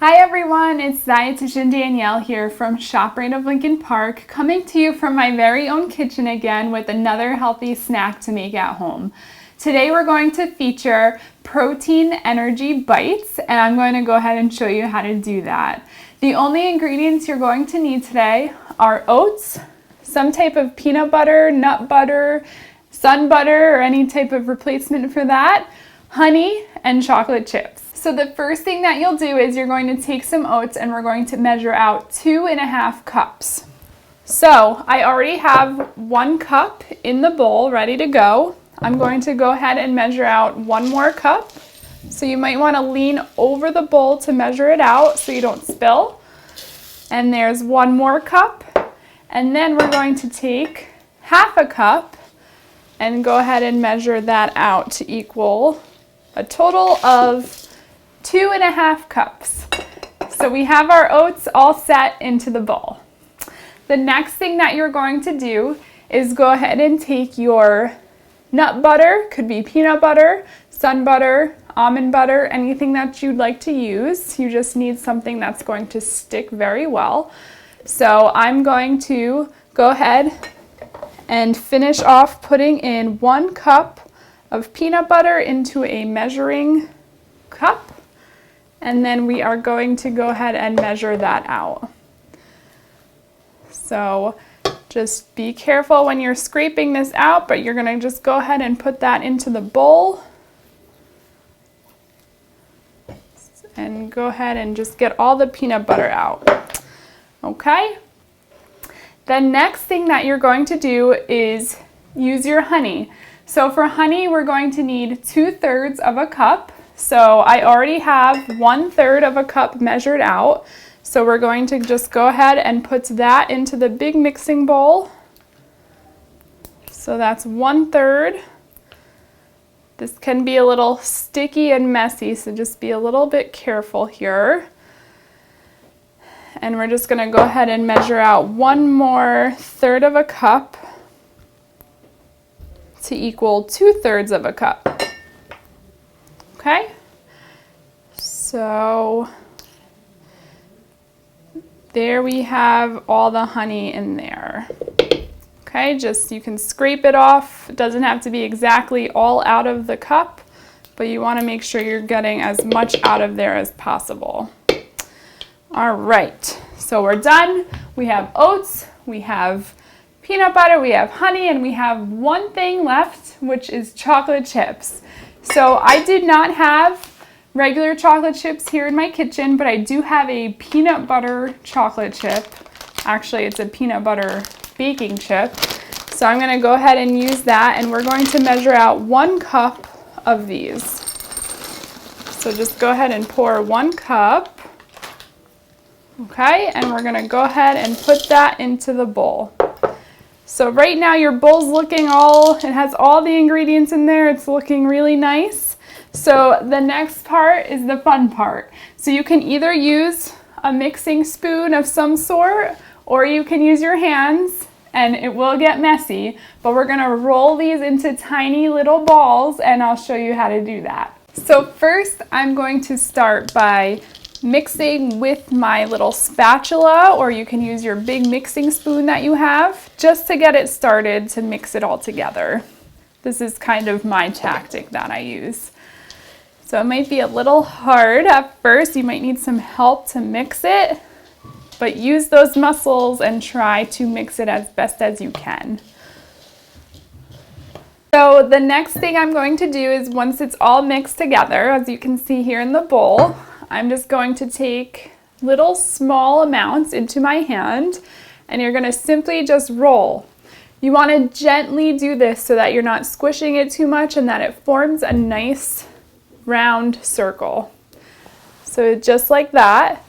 Hi everyone, it's Dietitian Danielle here from Shoprite of Lincoln Park, coming to you from my very own kitchen again with another healthy snack to make at home. Today we're going to feature protein energy bites, and I'm going to go ahead and show you how to do that. The only ingredients you're going to need today are oats, some type of peanut butter, nut butter, sun butter, or any type of replacement for that, honey, and chocolate chips. So the first thing that you'll do is you're going to take some oats and we're going to measure out 2.5 cups. So I already have 1 cup in the bowl ready to go. I'm going to go ahead and measure out 1 more cup. So you might want to lean over the bowl to measure it out so you don't spill. And there's 1 more cup. And then we're going to take half a cup and go ahead and measure that out to equal a total of 2.5 cups. So we have our oats all set into the bowl. The next thing that you're going to do is go ahead and take your nut butter, could be peanut butter, sun butter, almond butter, anything that you'd like to use. You just need something that's going to stick very well. So I'm going to go ahead and finish off putting in 1 cup of peanut butter into a measuring cup. And then we are going to go ahead and measure that out. So just be careful when you're scraping this out, but you're going to just go ahead and put that into the bowl. And go ahead and just get all the peanut butter out. Okay? The next thing that you're going to do is use your honey. So for honey, we're going to need 2/3 of a cup. So I already have 1/3 of a cup measured out. So we're going to just go ahead and put that into the big mixing bowl. So that's 1/3. This can be a little sticky and messy, so just be a little bit careful here. And we're just going to go ahead and measure out 1 more 1/3 of a cup to equal 2/3 of a cup. Okay, so there we have all the honey in there. Okay, just you can scrape it off. It doesn't have to be exactly all out of the cup, but you want to make sure you're getting as much out of there as possible. All right, so we're done. We have oats, we have peanut butter, we have honey, and we have one thing left, which is chocolate chips. So I did not have regular chocolate chips here in my kitchen, but I do have a peanut butter chocolate chip. Actually, it's a peanut butter baking chip. So I'm going to go ahead and use that, and we're going to measure out 1 cup of these. So just go ahead and pour 1 cup. Okay, and we're going to go ahead and put that into the bowl. So right now your bowl's looking it has all the ingredients in there. It's looking really nice. So the next part is the fun part. So you can either use a mixing spoon of some sort, or you can use your hands, and it will get messy, but we're gonna roll these into tiny little balls, and I'll show you how to do that. So first I'm going to start by mixing with my little spatula, or you can use your big mixing spoon that you have, just to get it started to mix it all together. This is kind of my tactic that I use. So it might be a little hard at first. You might need some help to mix it, but use those muscles and try to mix it as best as you can. So the next thing I'm going to do is, once it's all mixed together, as you can see here in the bowl, I'm just going to take little small amounts into my hand, and you're going to simply just roll. You want to gently do this so that you're not squishing it too much and that it forms a nice round circle. So just like that,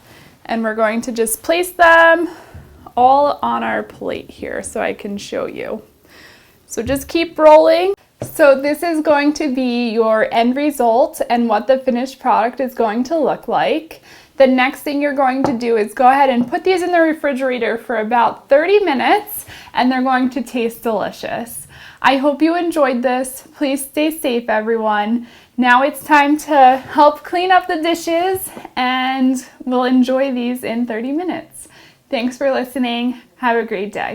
and we're going to just place them all on our plate here so I can show you. So just keep rolling. So this is going to be your end result and what the finished product is going to look like. The next thing you're going to do is go ahead and put these in the refrigerator for about 30 minutes, and they're going to taste delicious. I hope you enjoyed this. Please stay safe, everyone. Now it's time to help clean up the dishes, and we'll enjoy these in 30 minutes. Thanks for listening. Have a great day.